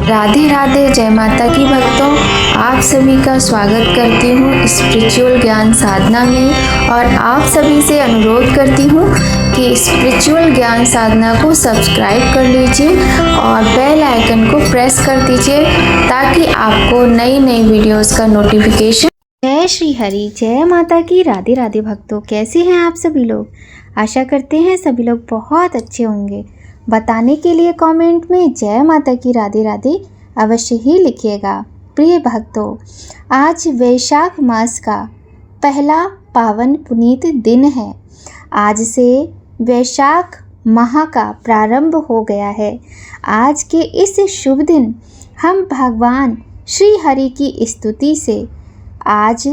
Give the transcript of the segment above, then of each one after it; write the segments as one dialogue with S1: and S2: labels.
S1: राधे राधे, जय माता की भक्तों। आप सभी का स्वागत करती हूँ स्पिरिचुअल ज्ञान साधना में और आप सभी से अनुरोध करती हूँ कि स्पिरिचुअल ज्ञान साधना को सब्सक्राइब कर लीजिए और बेल आइकन को प्रेस कर दीजिए ताकि आपको नई नई वीडियोस का नोटिफिकेशन। जय श्री हरि, जय माता की। राधे राधे भक्तों, कैसे हैं आप सभी लोग? आशा करते हैं सभी लोग बहुत अच्छे होंगे। बताने के लिए कमेंट में जय माता की राधे राधे अवश्य ही लिखिएगा। प्रिय भक्तों, आज वैशाख मास का पहला पावन पुनीत दिन है। आज से वैशाख माह का प्रारंभ हो गया है। आज के इस शुभ दिन हम भगवान श्री हरि की स्तुति से आज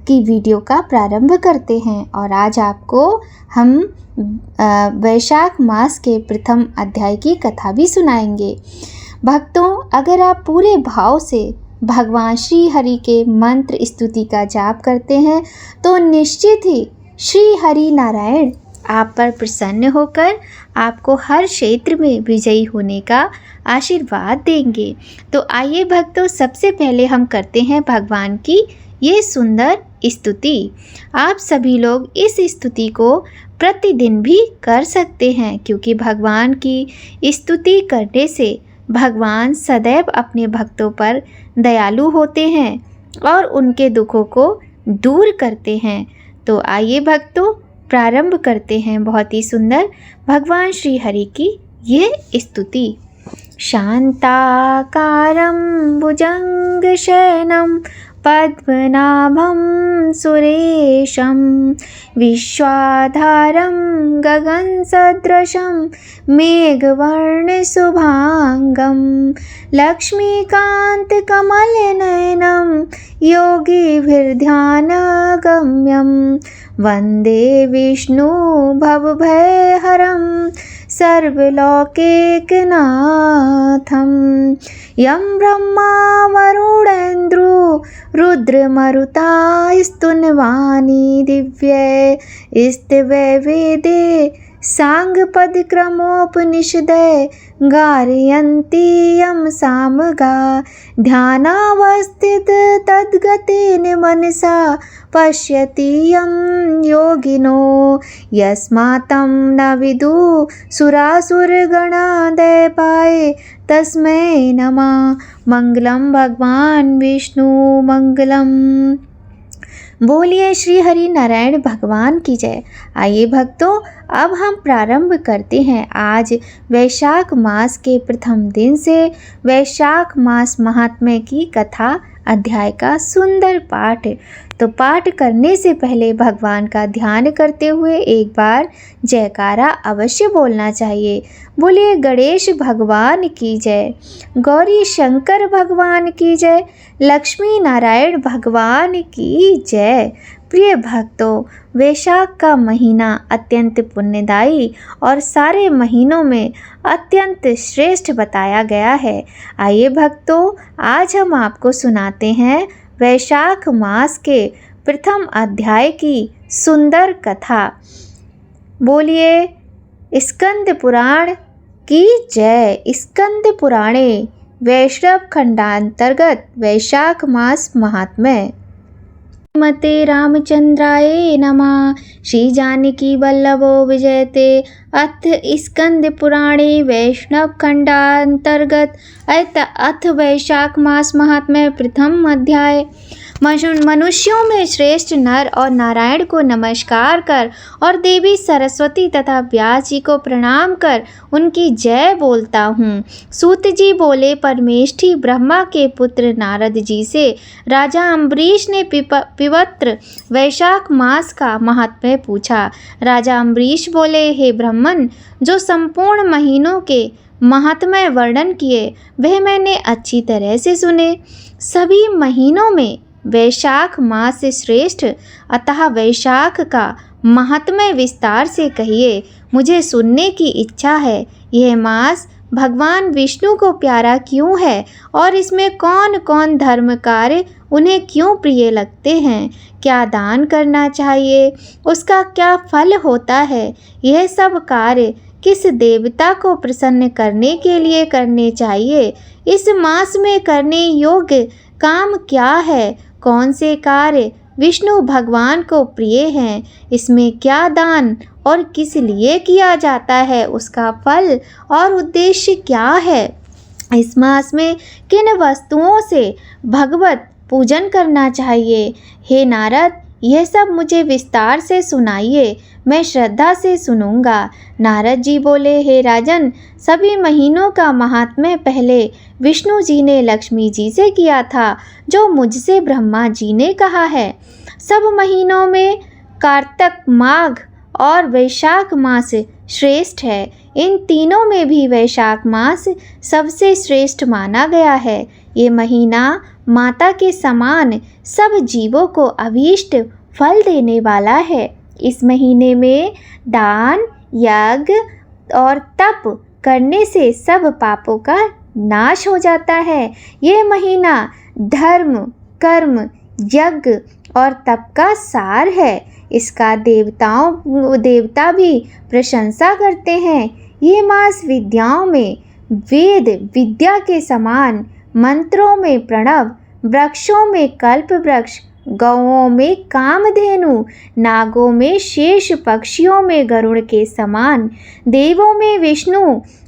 S1: की वीडियो का प्रारंभ करते हैं और आज आपको हम वैशाख मास के प्रथम अध्याय की कथा भी सुनाएंगे। भक्तों, अगर आप पूरे भाव से भगवान श्री हरि के मंत्र स्तुति का जाप करते हैं तो निश्चित ही श्री हरि नारायण आप पर प्रसन्न होकर आपको हर क्षेत्र में विजयी होने का आशीर्वाद देंगे। तो आइए भक्तों, सबसे पहले हम करते हैं भगवान की ये सुंदर स्तुति। आप सभी लोग इस स्तुति को प्रतिदिन भी कर सकते हैं क्योंकि भगवान की स्तुति करने से भगवान सदैव अपने भक्तों पर दयालु होते हैं और उनके दुखों को दूर करते हैं। तो आइए भक्तों, प्रारंभ करते हैं बहुत ही सुंदर भगवान श्री हरि की ये स्तुति। शांताकारं भुजंगशयनं पद्मनाभं सुरेशं विश्वाधारं गगनसदृशं मेघवर्णशुभांगं लक्ष्मीकान्तकमलनयनं योगिभिर्ध्यानगम्यं वन्दे विष्णु भवभयहरं सर्वलोकैकनाथं यं ब्रह्मा वरुणेन्द्रो रुद्रमरुतास्तुन्वानी दिव्ये स्तवे वेदे सांगपदक्रमोपनिषदे गारयन्ति यं सामगा ध्यानावस्थित तद्गतेन मनसा पश्यति यं योगिनो यस्मातं न विदु सुरासुरगणा दैवाय तस्मै नमः। मंगलम भगवान विष्णु मंगलम। बोलिए श्री हरि नारायण भगवान की जय। आइए भक्तों, अब हम प्रारंभ करते हैं आज वैशाख मास के प्रथम दिन से वैशाख मास महात्म्य की कथा अध्याय का सुंदर पाठ। तो पाठ करने से पहले भगवान का ध्यान करते हुए एक बार जयकारा अवश्य बोलना चाहिए। बोलिए गणेश भगवान की जय, गौरी शंकर भगवान की जय, लक्ष्मी नारायण भगवान की जय। प्रिय भक्तों, वैशाख का महीना अत्यंत पुण्यदायी और सारे महीनों में अत्यंत श्रेष्ठ बताया गया है। आइए भक्तों, आज हम आपको सुनाते हैं वैशाख मास के प्रथम अध्याय की सुंदर कथा। बोलिए स्कंद पुराण की जय। स्कंद पुराणे वैष्णव खंडांतर्गत वैशाख मास महात्म्य। मते रामचंद्राय नमः। श्री जानकी वल्लभो विजयते। अथ स्कंद पुराणे वैष्णव खंडांतर्गत अथ वैशाख मास महात्म्य प्रथम अध्याय। मनुष्यों में श्रेष्ठ नर और नारायण को नमस्कार कर और देवी सरस्वती तथा व्यास जी को प्रणाम कर उनकी जय बोलता हूँ। सूत जी बोले, परमेष्ठी ब्रह्मा के पुत्र नारद जी से राजा अम्बरीश ने पवित्र वैशाख मास का महात्म्य पूछा। राजा अम्बरीश बोले, हे ब्राह्मण, जो संपूर्ण महीनों के महात्म्य वर्णन किए वह मैंने अच्छी तरह से सुने। सभी महीनों में वैशाख मास से श्रेष्ठ, अतः वैशाख का महात्म्य विस्तार से कहिए, मुझे सुनने की इच्छा है। यह मास भगवान विष्णु को प्यारा क्यों है और इसमें कौन कौन धर्म कार्य उन्हें क्यों प्रिय लगते हैं, क्या दान करना चाहिए, उसका क्या फल होता है, यह सब कार्य
S2: किस देवता को प्रसन्न करने के लिए करने चाहिए? इस मास में करने योग्य काम क्या है? कौन से कार्य विष्णु भगवान को प्रिय हैं? इसमें क्या दान और किस लिए किया जाता है? उसका फल और उद्देश्य क्या है? इस मास में किन वस्तुओं से भगवत पूजन करना चाहिए? हे नारद, यह सब मुझे विस्तार से सुनाइए, मैं श्रद्धा से सुनूंगा। नारद जी बोले, हे राजन, सभी महीनों का महात्म्य पहले विष्णु जी ने लक्ष्मी जी से किया था, जो मुझसे ब्रह्मा जी ने कहा है। सब महीनों में कार्तक, माघ और वैशाख मास श्रेष्ठ है। इन तीनों में भी वैशाख मास सबसे श्रेष्ठ माना गया है। ये महीना माता के समान सब जीवों को अभीष्ट फल देने वाला है। इस महीने में दान, यज्ञ और तप करने से सब पापों का नाश हो जाता है। ये महीना धर्म, कर्म, यज्ञ और तप का सार है। इसका देवता भी प्रशंसा करते हैं। ये मास विद्याओं में वेद विद्या के समान, मंत्रों में प्रणव, वृक्षों में कल्प वृक्ष, गौओं में कामधेनु, नागों में शेष, पक्षियों में गरुड़ के समान, देवों में विष्णु,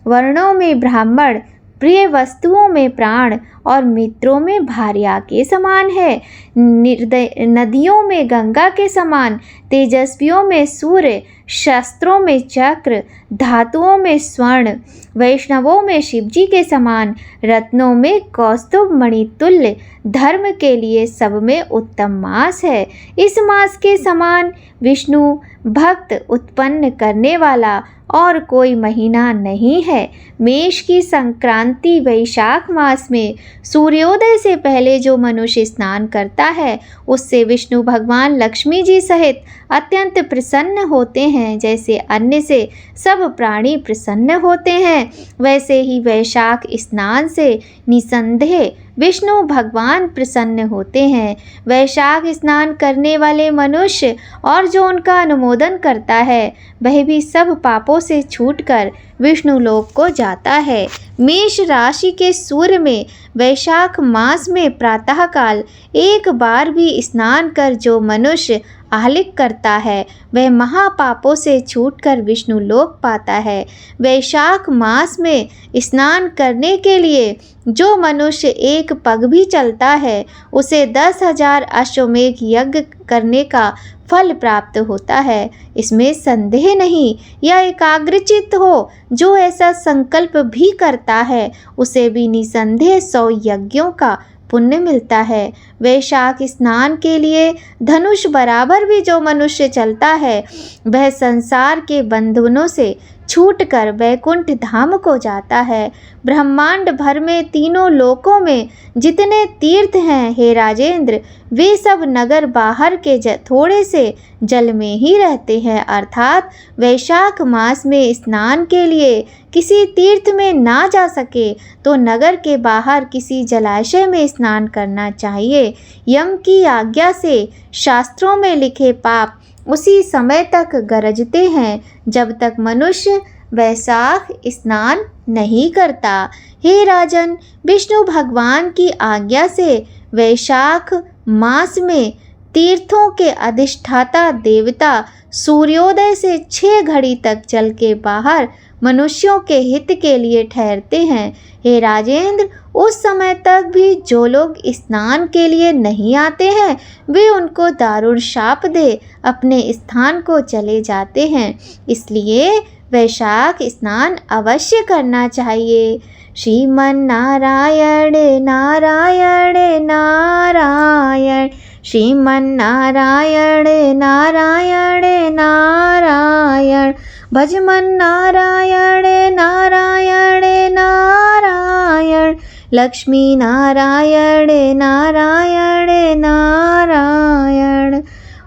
S2: वर्णों में ब्राह्मण, प्रिय वस्तुओं में प्राण और मित्रों में भार्या के समान है। नदियों में गंगा के समान, तेजस्वियों में सूर्य, शस्त्रों में चक्र, धातुओं में स्वर्ण, वैष्णवों में शिवजी के समान, रत्नों में कौस्तुभ मणि तुल्य, धर्म के लिए सब में उत्तम मास है। इस मास के समान विष्णु भक्त उत्पन्न करने वाला और कोई महीना नहीं है। मेष की संक्रांति वैशाख मास में सूर्योदय से पहले जो मनुष्य स्नान करता है, उससे विष्णु भगवान लक्ष्मी जी सहित अत्यंत प्रसन्न होते हैं। जैसे अन्न से सब प्राणी प्रसन्न होते हैं, वैसे ही वैशाख स्नान से निसंदेह विष्णु भगवान प्रसन्न होते हैं। वैशाख स्नान करने वाले मनुष्य और जो उनका अनुमोदन करता है, वह भी सब पापों से छूटकर विष्णु लोक को जाता है। मेष राशि के सूर्य में वैशाख मास में प्रातःकाल एक बार भी स्नान कर जो मनुष्य आह्लिक करता है, वह महापापों से छूटकर विष्णु लोक पाता है। वैशाख मास में स्नान करने के लिए जो मनुष्य एक पग भी चलता है, उसे 10,000 अश्वमेध यज्ञ करने का फल प्राप्त होता है। इसमें संदेह नहीं। यह एकाग्रचित्त हो जो ऐसा संकल्प भी करता है, उसे भी निसंदेह 100 यज्ञों का पुण्य मिलता है। वैशाख स्नान के लिए धनुष बराबर भी जो मनुष्य चलता है, वह संसार के बंधनों से छूटकर वैकुंठ धाम को जाता है। ब्रह्मांड भर में तीनों लोकों में जितने तीर्थ हैं, हे राजेंद्र, वे सब नगर बाहर के थोड़े से जल में ही रहते हैं। अर्थात वैशाख मास में स्नान के लिए किसी तीर्थ में ना जा सके तो नगर के बाहर किसी जलाशय में स्नान करना चाहिए। यम की आज्ञा से शास्त्रों में लिखे पाप उसी समय तक गरजते हैं जब तक मनुष्य वैशाख स्नान नहीं करता। हे राजन, विष्णु भगवान की आज्ञा से वैशाख मास में तीर्थों के अधिष्ठाता देवता सूर्योदय से 6 घड़ी तक जल के बाहर मनुष्यों के हित के लिए ठहरते हैं। हे राजेंद्र, उस समय तक भी जो लोग स्नान के लिए नहीं आते हैं, वे उनको दारुण शाप दे अपने स्थान को चले जाते हैं। इसलिए वैशाख स्नान अवश्य करना चाहिए। श्रीमन नारायण नारायण नारायण, श्रीमन नारायण नारायण नारायण, भजमन नारायण नारायण नारायण, लक्ष्मी नारायण नारायण नारायण।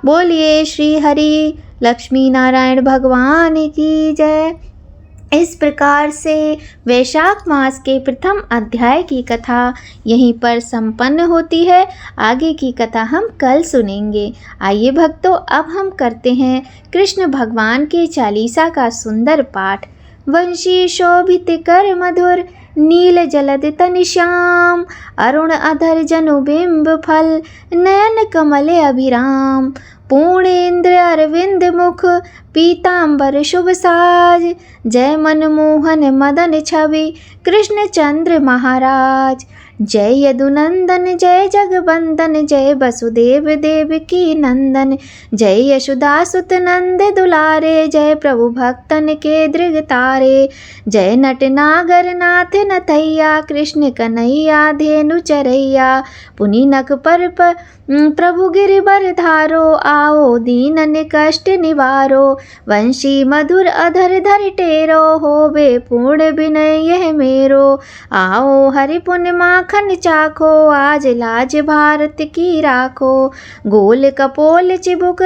S2: बोलिए श्री हरि लक्ष्मी नारायण भगवान की जय। इस प्रकार से वैशाख मास के प्रथम अध्याय की कथा यहीं पर संपन्न होती है। आगे की कथा हम कल सुनेंगे। आइए भक्तों, अब हम करते हैं कृष्ण भगवान के चालीसा का सुंदर पाठ। वंशी शोभित कर मधुर नील जलद तन श्याम। अरुण अधर जनु बिंब फल नयन कमल अभिराम। पूर्णेन्द्र अरविंद मुख पीतांबर शुभ साज। जय मनमोहन मदन छवि कृष्ण चंद्र महाराज। जय यदुनंदन जय जगबंदन जय वसुदेव देवकी नंदन। जय यशोदा सुत नंद दुलारे जय प्रभु भक्तन के दृग तारे। जय नट नागर नाथ नथैया कृष्ण कन्हैया धेनु चरैया। पुनि नख पर प्रभु गिरिवर धारो आओ दीनन कष्ट निवारो। वंशी मधुर अधर धर टेरो होवे पूर्ण विनय यह मेरो। आओ हरि पुण्य माखन चाखो आज लाज भारत की राखो। गोल कपोल चिबुक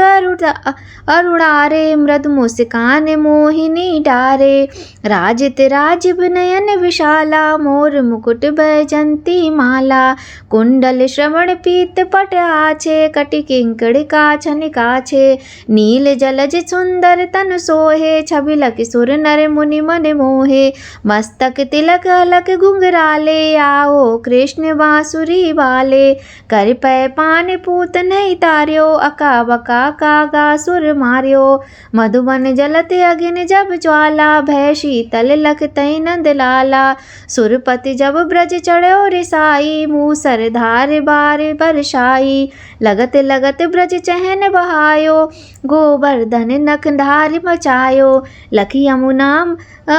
S2: अरुणारे मृद मुस्कान मोहिनी डारे। राजित राजीव नयन विशाला मोर मुकुट बैजंती माला। कुंडल श्रवण पीत पट आछे कटि किंकड़ काछन काछे। नील जलज सुंदर तन सोहे छबिलक सुर नर मुनि मन मोहे। मस्तक तिलक अलक घुंघराले आओ कृष्ण बांसुरी वाले। कर पै पान पूत नहीं तार्यो अका बका कागा सुर मार्यो। मधुबन जलत अग्नि जब ज्वाला भय शीतल लख तई नंद लाला। सुरपति जब ब्रज चढ़ो रिसाई मूसर धार बार बरसाई। लगत लगत ब्रज चहन बहायो गोवर्धन नख धार मचायो। लख यमुना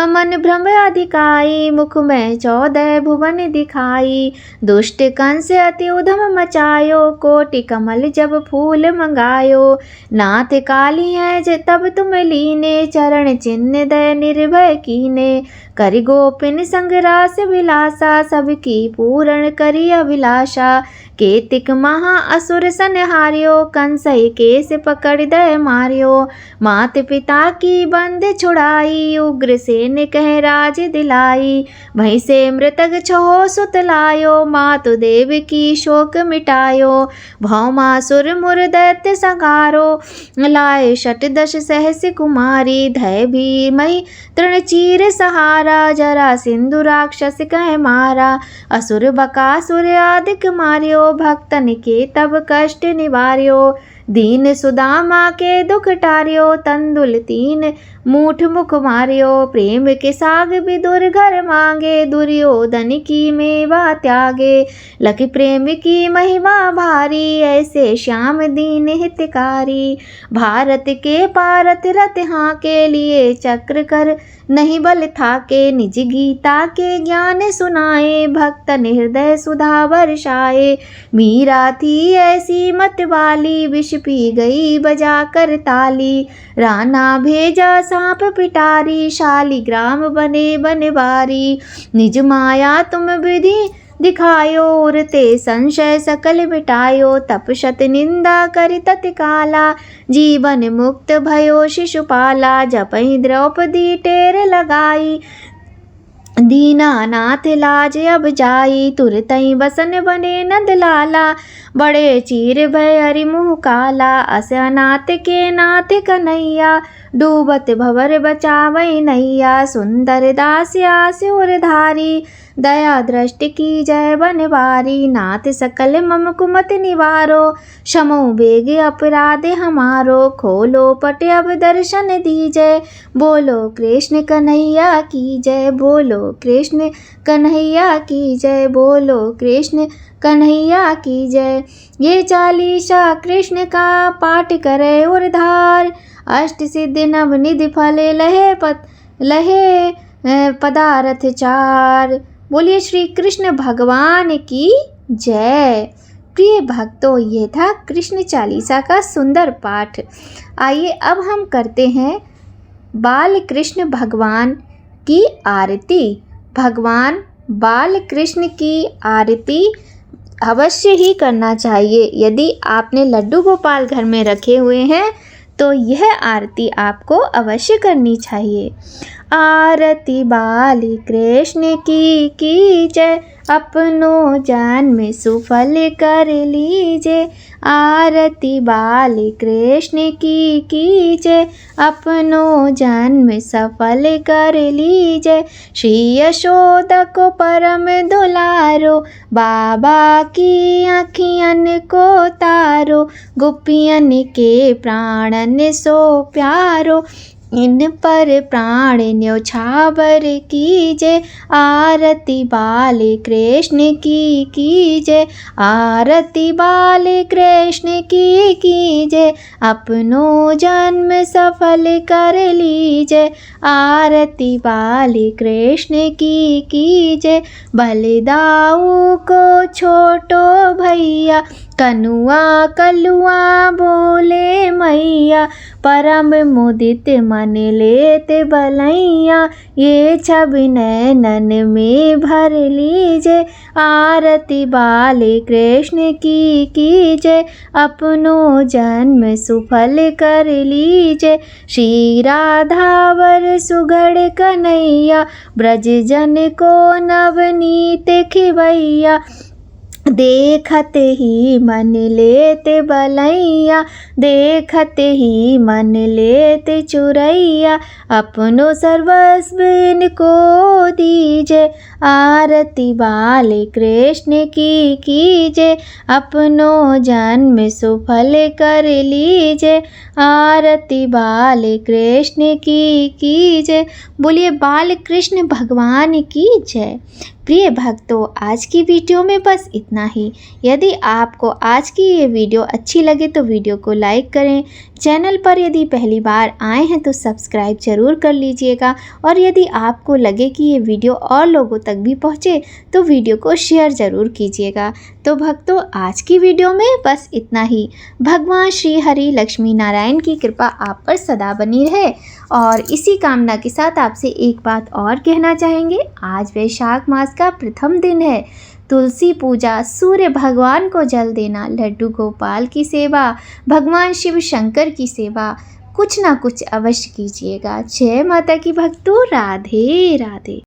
S2: मन भ्रम अधिकाई मुख में 14 भुवन दिखाई। दुष्ट कंस अति उधम मचायो कोटि कमल जब फूल मंगायो। नाथ काली है तब तुम लीने चरण चिन्ह दय निर्भय कीने। करि गोपिन संग रास विलासा सबकी पूर्ण करि अभिलाषा। केतिक महा असुर संहार्यो कंसई केस पकड़ दय मार्यो। मात पिता की बंद छुड़ाई उग्रसेन कह राज दिलाई। वहीं से मृतक छहो सुत लायो मातु देव की शोक मिटायो। भौमासुर मुर दैत्य संहारो लाए शत दश सहस कुमारी। धय भी मई तृण चीर सहारा जरा सिंधु राक्षस कह मारा। असुर बकासुर आदिक मार्यो भक्तन के तब कष्ट निवार्यो। दीन सुदामा के दुख टार्यो तंदुल 3 मूठ मुख मार्यो। प्रेम के साग विदुर घर मांगे दुर्योधन की मेवा त्यागे। लखि प्रेम की महिमा भारी ऐसे श्याम दीन हितकारी। भारत के पारत रथ हाँ के लिए चक्र कर नहीं बल थाके। निज गीता के ज्ञान सुनाए भक्तन हृदय सुधा बरसाए। मीरा थी ऐसी मत वाली विष पी गई बजा कर ताली। राना भेजा सांप पिटारी शालिग्राम बने बनवारी। निज माया तुम विधि दिखायो उरते संशय सकल मिटायो। तपशत निंदा करि तत्काला जीवन मुक्त भयो शिशुपाला। जपहि द्रौपदी टेर लगाई दीनानाथ लाज अब जाई। तुरतई बसन बने नंद लाला बड़े चीर भय हरि मुँह काला। अस अनाथ के नाथ कन्हैया डूबत भवर बचावई नैया। सुंदर दास आस उरधारी दया दृष्टि की जय बनवारी। नाथ सकल मम कुमत निवारो क्षमो बेग अपराध हमारो। खोलो पट अब दर्शन दीजय बोलो कृष्ण कन्हैया की जय। बोलो कृष्ण कन्हैया की जय। बोलो कृष्ण कन्हैया की जय। ये चालीसा कृष्ण का पाठ करे उरधार। अष्ट सिद्धि नव निधि फल लहे पदारथ चार। बोलिए श्री कृष्ण भगवान की जय। प्रिय भक्तों, ये था कृष्ण चालीसा का सुंदर पाठ। आइए अब हम करते हैं बाल कृष्ण भगवान की आरती। भगवान बाल कृष्ण की आरती अवश्य ही करना चाहिए। यदि आपने लड्डू गोपाल घर में रखे हुए हैं तो यह आरती आपको अवश्य करनी चाहिए। आरती बाल कृष्ण की जय अपनो जन्म सुफल कर लीजे। आरती बाल कृष्ण की कीजय, अपनो जन्म सफल कर लीजय। श्री यशोदा को परम दुलारो, बाबा की आँखियन को तारो। गोपियन के प्राणन सो प्यारो, इन पर प्राण न्योछावर कीजय। आरती बाल कृष्ण की कीजय, आरती बाल कृष्ण की कीजय, अपनो जन्म सफल कर लीजय। आरती बाल कृष्ण की कीजय। बलदाऊ को छोटो भैया, कनुआ कलुआ बोले मैया। परम मुदित मन लेत बलैया, ये छवि नैनन में भर लीजय। आरती बाल कृष्ण की कीजय, अपनो जन्म सुफल कर लीजय। श्री राधावर सुगढ़ कन्हैया, ब्रज जन को नवनीत खिवैया। देखत ही मन लेत बलैया, देखत ही मन लेत चुरैया। अपनो सर्वस्व इनको दीजय। आरती बाल कृष्ण की कीजय, अपनो जन्म सुफल कर लीजय। आरती बाल कृष्ण की कीजय। बोलिए बाल कृष्ण भगवान की जय। प्रिय भक्तों, आज की वीडियो में बस इतना ही। यदि आपको आज की ये वीडियो अच्छी लगे तो वीडियो को लाइक करें। चैनल पर यदि पहली बार आए हैं तो सब्सक्राइब जरूर कर लीजिएगा। और यदि आपको लगे कि ये वीडियो और लोगों तक भी पहुँचे तो वीडियो को शेयर ज़रूर कीजिएगा। तो भक्तों, आज की वीडियो में बस इतना ही। भगवान श्री हरि लक्ष्मी नारायण की कृपा आप पर सदा बनी रहे। और इसी कामना के साथ आपसे एक बात और कहना चाहेंगे। आज वैशाख मास का प्रथम दिन है। तुलसी पूजा, सूर्य भगवान को जल देना, लड्डू गोपाल की सेवा, भगवान शिव शंकर की सेवा, कुछ ना कुछ अवश्य कीजिएगा। जय माता की भक्तों। राधे राधे।